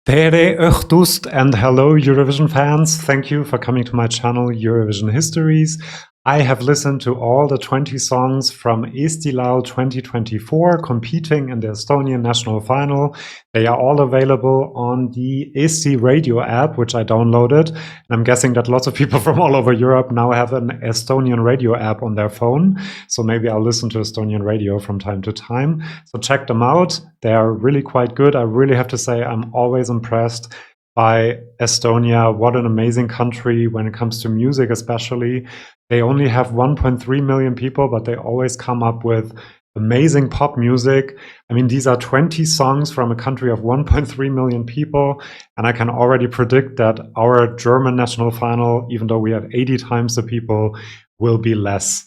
Tere Öchtust and hello Eurovision fans, thank you for coming to my channel Eurovision Histories. I have listened to all the 20 songs from Eesti Laul 2024 competing in the Estonian national final. They are all available on the Eesti Radio app, which I downloaded. And I'm guessing that lots of people from all over Europe now have an Estonian radio app on their phone. So maybe I'll listen to Estonian radio from time to time. So check them out. They are really quite good. I really have to say I'm always impressed by Estonia. What an amazing country when it comes to music, especially. They only have 1.3 million people, but they always come up with amazing pop music. I mean, these are 20 songs from a country of 1.3 million people, and I can already predict that our German national final, even though we have 80 times the people, will be less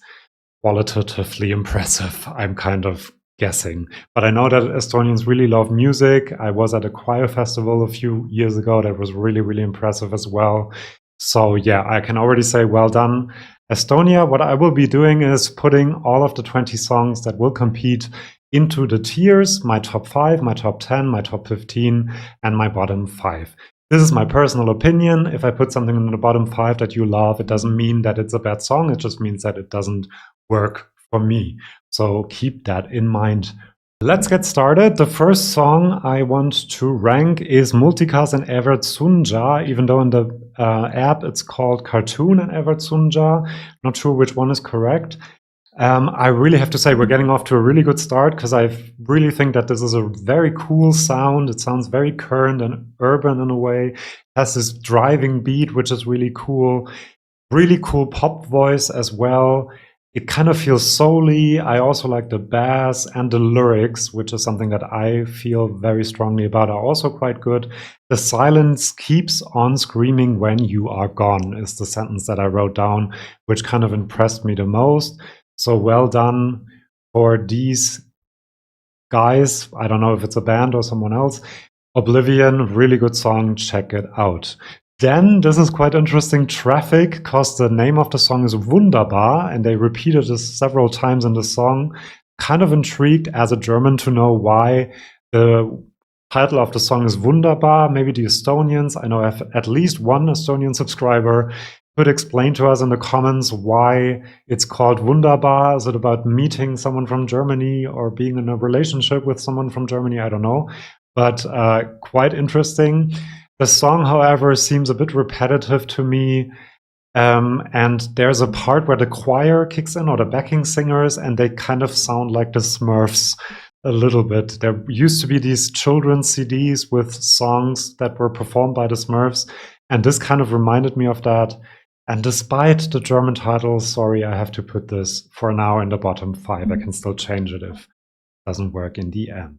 qualitatively impressive. I'm kind of guessing. But I know that Estonians really love music. I was at a choir festival a few years ago that was really, really impressive as well. So yeah, I can already say well done, Estonia. What I will be doing is putting all of the 20 songs that will compete into the tiers, my top 5, my top 10, my top 15, and my bottom 5. This is my personal opinion. If I put something in the bottom 5 that you love, it doesn't mean that it's a bad song. It just means that it doesn't work for me. So keep that in mind. Let's get started. The first song I want to rank is Multikas and Ewert Sundja, even though in the app it's called Cartoon and Ewert Sundja. Not sure which one is correct. I really have to say we're getting off to a really good start because I really think that this is a very cool sound. It sounds very current and urban in a way. It has this driving beat, which is really cool. Really cool pop voice as well. It kind of feels soul-y. I also like the bass and the lyrics, which is something that I feel very strongly about, are also quite good. The silence keeps on screaming when you are gone is the sentence that I wrote down, which kind of impressed me the most. So well done for these guys. I don't know if it's a band or someone else. Oblivion, really good song. Check it out. Then, this is quite interesting, Traffic, because the name of the song is Wunderbar, and they repeated this several times in the song. Kind of intrigued as a German to know why the title of the song is Wunderbar. Maybe the Estonians, I know I have at least one Estonian subscriber, could explain to us in the comments why it's called Wunderbar. Is it about meeting someone from Germany or being in a relationship with someone from Germany? I don't know, but quite interesting. The song, however, seems a bit repetitive to me, and there's a part where the choir kicks in, or the backing singers, and they kind of sound like the Smurfs a little bit. There used to be these children's CDs with songs that were performed by the Smurfs, and this kind of reminded me of that. And despite the German title, sorry, I have to put this for now in the bottom 5. I can still change it if it doesn't work in the end.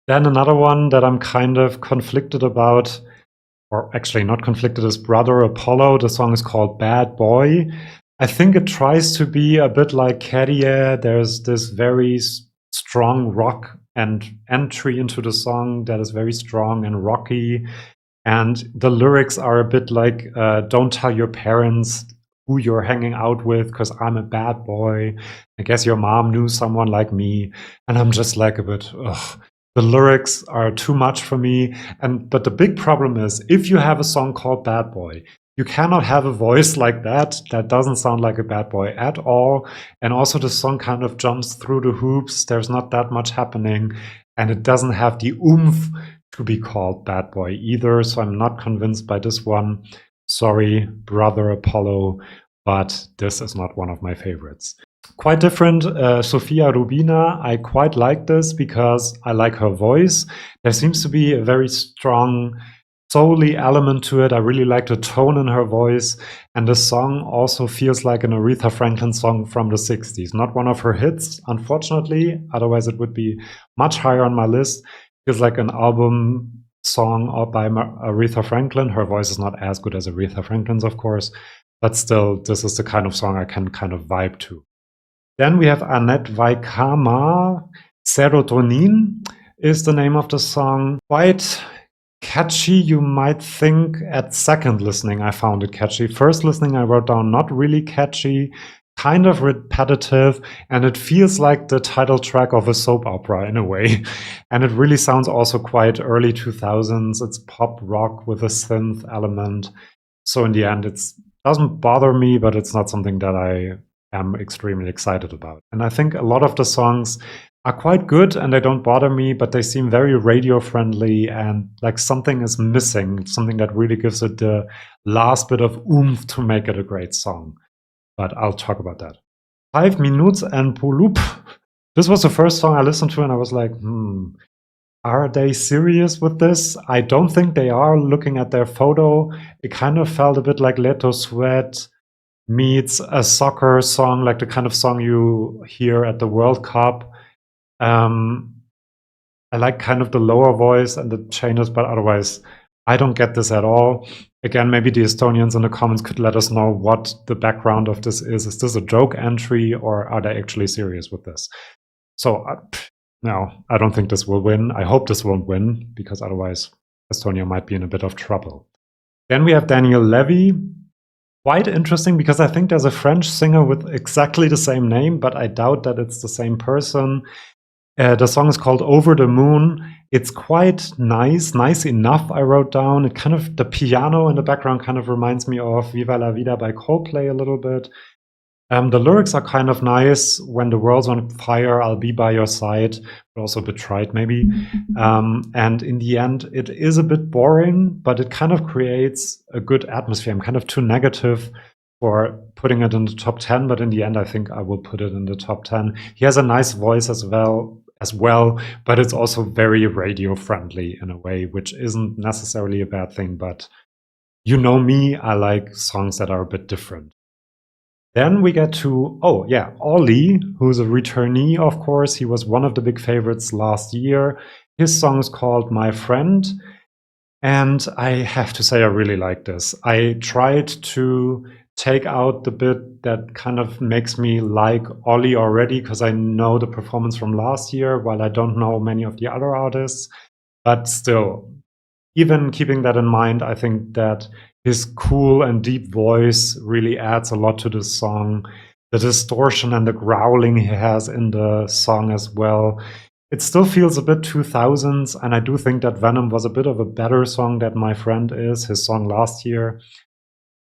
Then another one that I'm kind of conflicted about, or actually not conflicted, is Brother Apollo. The song is called Bad Boy. I think it tries to be a bit like Kyrie. There's this very strong rock and entry into the song that is very strong and rocky. And the lyrics are a bit like, don't tell your parents who you're hanging out with because I'm a bad boy. I guess your mom knew someone like me. And I'm just like a bit, ugh. The lyrics are too much for me. But the big problem is, if you have a song called Bad Boy, you cannot have a voice like that. That doesn't sound like a bad boy at all. And also the song kind of jumps through the hoops. There's not that much happening. And it doesn't have the oomph to be called Bad Boy either. So I'm not convinced by this one. Sorry, Brother Apollo, but this is not one of my favorites. Quite different, Sofia Rubina. I quite like this because I like her voice. There seems to be a very strong soul-y element to it. I really like the tone in her voice. And the song also feels like an Aretha Franklin song from the 60s. Not one of her hits, unfortunately. Otherwise, it would be much higher on my list. Feels like an album song by Aretha Franklin. Her voice is not as good as Aretha Franklin's, of course. But still, this is the kind of song I can kind of vibe to. Then we have Anet Vaikmaa. Serotoniin is the name of the song. Quite catchy, you might think. At second listening, I found it catchy. First listening, I wrote down not really catchy. kind of repetitive, and it feels like the title track of a soap opera in a way. And it really sounds also quite early 2000s. It's pop rock with a synth element. So in the end, it doesn't bother me, but it's not something that I am extremely excited about. And I think a lot of the songs are quite good and they don't bother me, but they seem very radio friendly and like something is missing, something that really gives it the last bit of oomph to make it a great song. But I'll talk about that. 5 Minutes and Puuluup. This was the first song I listened to and I was like, are they serious with this? I don't think they are. Looking at their photo, it kind of felt a bit like Leto Sweat meets a soccer song, like the kind of song you hear at the World Cup. I like kind of the lower voice and the changes, but otherwise, I don't get this at all. Again, maybe the Estonians in the comments could let us know what the background of this is. Is this a joke entry or are they actually serious with this? So, no, I don't think this will win. I hope this won't win because otherwise Estonia might be in a bit of trouble. Then we have Daniel Levy. Quite interesting because I think there's a French singer with exactly the same name, but I doubt that it's the same person. The song is called Over the Moon. It's quite nice enough, I wrote down. It kind of, the piano in the background kind of reminds me of Viva la Vida by Coldplay a little bit. The lyrics are kind of nice. When the world's on fire, I'll be by your side, but also a bit trite maybe. And in the end, it is a bit boring, but it kind of creates a good atmosphere. I'm kind of too negative for putting it in the top 10, but in the end, I think I will put it in the top 10. He has a nice voice as well, but it's also very radio friendly in a way, which isn't necessarily a bad thing, but you know me, I like songs that are a bit different. Then we get to, Ollie, who's a returnee, of course. He was one of the big favorites last year. His song is called My Friend. And I have to say, I really like this. I tried to take out the bit that kind of makes me like Ollie already, because I know the performance from last year, while I don't know many of the other artists. But still, even keeping that in mind, I think that his cool and deep voice really adds a lot to the song. The distortion and the growling he has in the song as well. It still feels a bit 2000s, and I do think that Venom was a bit of a better song than My Friend is, his song last year.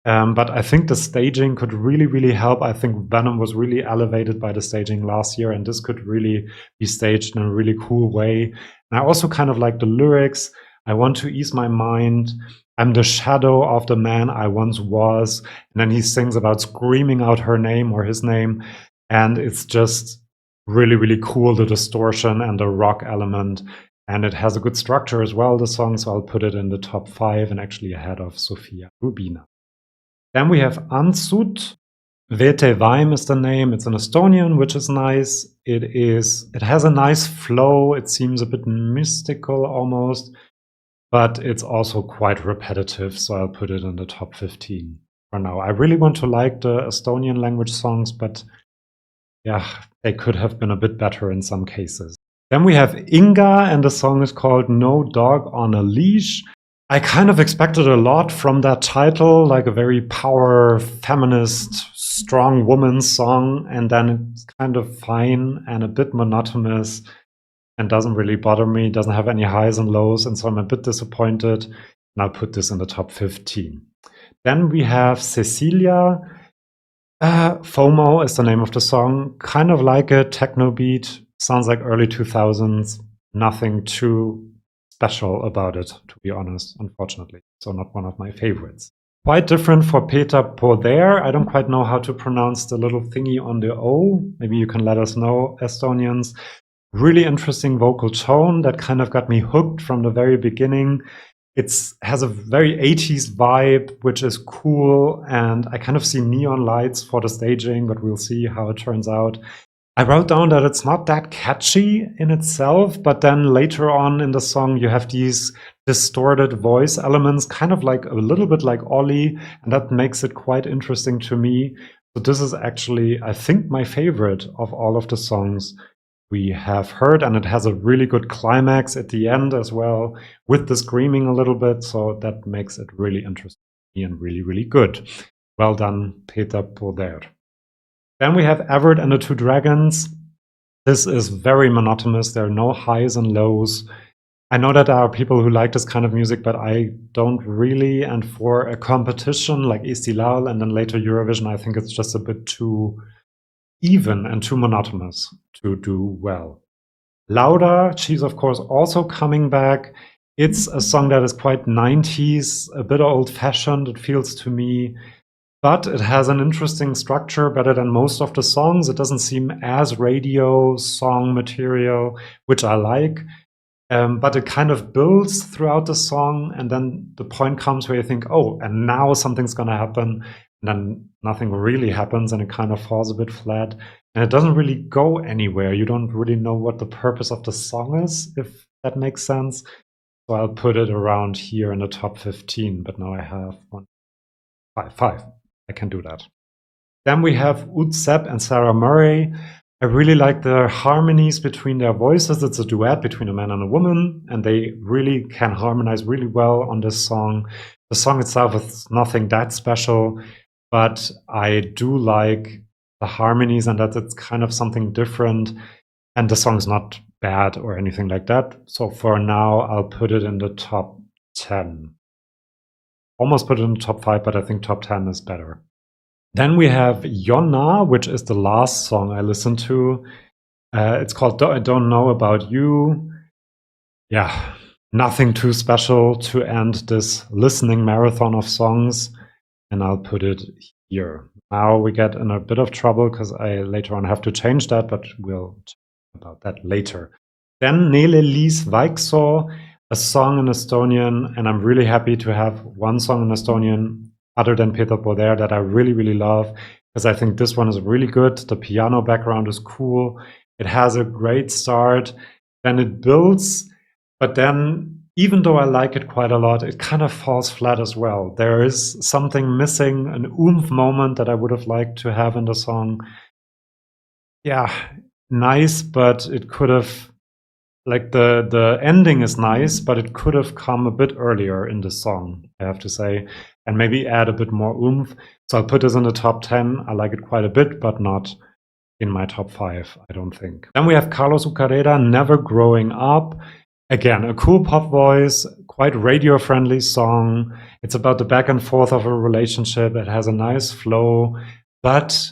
But I think the staging could really, really help. I think Venom was really elevated by the staging last year, and this could really be staged in a really cool way. And I also kind of like the lyrics. I want to ease my mind. I'm the shadow of the man I once was. And then he sings about screaming out her name or his name. And it's just really, really cool, the distortion and the rock element. And it has a good structure as well, the song. So I'll put it in the top 5 and actually ahead of Sofia Rubina. Then we have Antsud. Vetevaim is the name. It's an Estonian, which is nice. It has a nice flow. It seems a bit mystical almost. But it's also quite repetitive, so I'll put it in the top 15 for now. I really want to like the Estonian language songs, but yeah, they could have been a bit better in some cases. Then we have Inga, and the song is called No Dog on a Leash. I kind of expected a lot from that title, like a very power, feminist, strong woman song, and then it's kind of fine and a bit monotonous. And doesn't really bother me, doesn't have any highs and lows, and so I'm a bit disappointed. And I'll put this in the top 15. Then we have Cecilia. FOMO is the name of the song. Kind of like a techno beat. Sounds like early 2000s. Nothing too special about it, to be honest, unfortunately. So not one of my favorites. Quite different for Põder. I don't quite know how to pronounce the little thingy on the O. Maybe you can let us know, Estonians. Really interesting vocal tone that kind of got me hooked from the very beginning. It has a very 80s vibe, which is cool, and I kind of see neon lights for the staging, but we'll see how it turns out. I wrote down that it's not that catchy in itself, but then later on in the song you have these distorted voice elements, kind of like a little bit like Ollie, and that makes it quite interesting to me. So this is actually, I think, my favorite of all of the songs we have heard, and it has a really good climax at the end as well, with the screaming a little bit, so that makes it really interesting and really, really good. Well done, Põder. Then we have Ewert and the Two Dragons. This is very monotonous. There are no highs and lows. I know that there are people who like this kind of music, but I don't really. And for a competition like Eesti Laul and then later Eurovision, I think it's just a bit too even and too monotonous to do well. Lauda, she's of course also coming back. It's a song that is quite 90s, a bit old-fashioned, it feels to me. But it has an interesting structure, better than most of the songs. It doesn't seem as radio song material, which I like. But it kind of builds throughout the song, and then the point comes where you think, oh, and now something's gonna happen, and then nothing really happens, and it kind of falls a bit flat. And it doesn't really go anywhere. You don't really know what the purpose of the song is, if that makes sense. So I'll put it around here in the top 15, but now I have five. I can do that. Then we have Utsep and Sarah Murray. I really like the harmonies between their voices. It's a duet between a man and a woman, and they really can harmonize really well on this song. The song itself is nothing that special, but I do like the harmonies and that it's kind of something different. And the song's not bad or anything like that. So for now, I'll put it in the top 10. Almost put it in the top 5, but I think top 10 is better. Then we have Jonna, which is the last song I listened to. It's called I Don't Know About You. Yeah, nothing too special to end this listening marathon of songs. And I'll put it here. Now we get in a bit of trouble because I later on have to change that, but we'll talk about that later. Then Nele-Liss Vaikmaa, a song in Estonian, and I'm really happy to have one song in Estonian other than Põder that I really, really love, because I think this one is really good. The piano background is cool. It has a great start, then it builds, but then even though I like it quite a lot, it kind of falls flat as well. There is something missing, an oomph moment that I would have liked to have in the song. Yeah, nice, but it could have, like the ending is nice, but it could have come a bit earlier in the song, I have to say, and maybe add a bit more oomph. So I'll put this in the top 10. I like it quite a bit, but not in my top 5, I don't think. Then we have Carlos Ucarera, Never Growing Up. Again, a cool pop voice, quite radio-friendly song. It's about the back and forth of a relationship. It has a nice flow, but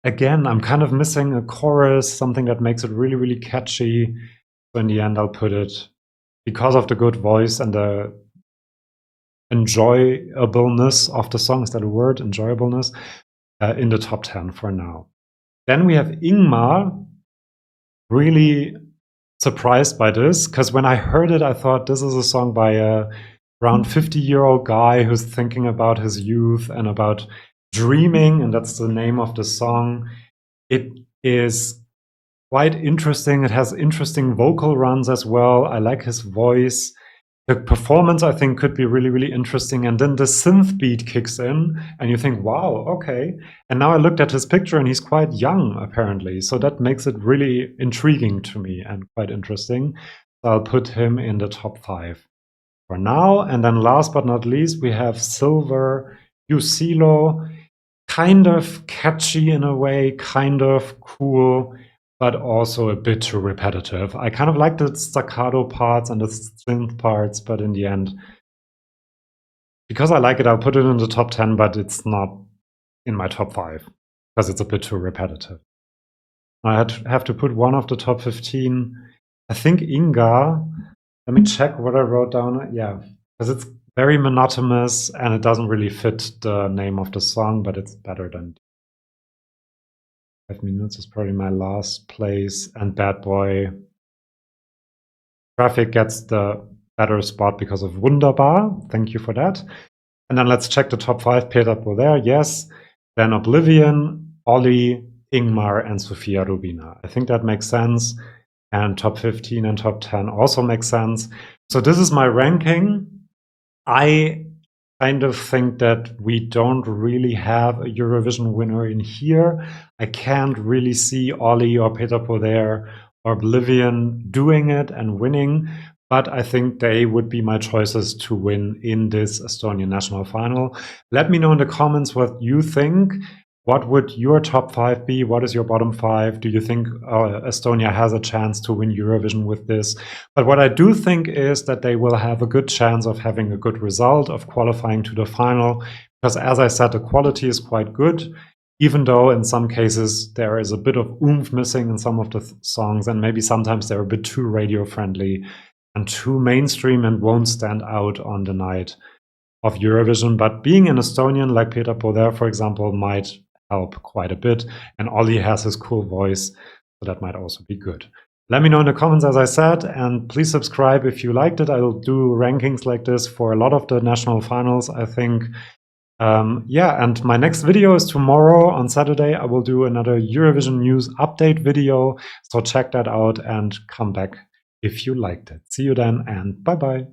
again, I'm kind of missing a chorus, something that makes it really, really catchy. So in the end, I'll put it, because of the good voice and the enjoyableness of the song, is that a word, enjoyableness, in the top 10 for now. Then we have Ingmar, really surprised by this, because when I heard it, I thought this is a song by a around 50-year-old guy who's thinking about his youth and about dreaming, and that's the name of the song. It is quite interesting. It has interesting vocal runs as well. I like his voice. The performance, I think, could be really, really interesting. And then the synth beat kicks in, and you think, wow, okay. And now I looked at his picture, and he's quite young, apparently. So that makes it really intriguing to me and quite interesting. So I'll put him in the top 5 for now. And then last but not least, we have Silver, Jusilo. Kind of catchy in a way, kind of cool, but also a bit too repetitive. I kind of like the staccato parts and the synth parts, but in the end, because I like it, I'll put it in the top 10, but it's not in my top 5 because it's a bit too repetitive. I have to put one of the top 15. I think Inga. Let me check what I wrote down. Yeah, because it's very monotonous and it doesn't really fit the name of the song, but it's better than 5 minutes is probably my last place, and Bad Boy Traffic gets the better spot because of Wunderbar. Thank you for that. And then let's check the top 5. Põder, yes. Then Oblivion, Ollie, Ingmar, and Sofia Rubina. I think that makes sense. And top 15 and top 10 also makes sense. So this is my ranking. I kind of think that we don't really have a Eurovision winner in here. I can't really see Ollie or Põder or Oblivion doing it and winning, but I think they would be my choices to win in this Estonian national final. Let me know in the comments what you think. What would your top 5 be? What is your bottom 5? Do you think Estonia has a chance to win Eurovision with this? But what I do think is that they will have a good chance of having a good result, of qualifying to the final, because as I said, the quality is quite good, even though in some cases there is a bit of oomph missing in some of the songs, and maybe sometimes they're a bit too radio friendly and too mainstream and won't stand out on the night of Eurovision. But being an Estonian like Põder, for example, might help quite a bit, and Ollie has his cool voice, so that might also be good. Let me know in the comments, as I said, and please subscribe if you liked it. I'll do rankings like this for a lot of the national finals, I think. Yeah, and my next video is tomorrow on Saturday. I will do another Eurovision news update video, so check that out and come back if you liked it. See you then, and bye-bye.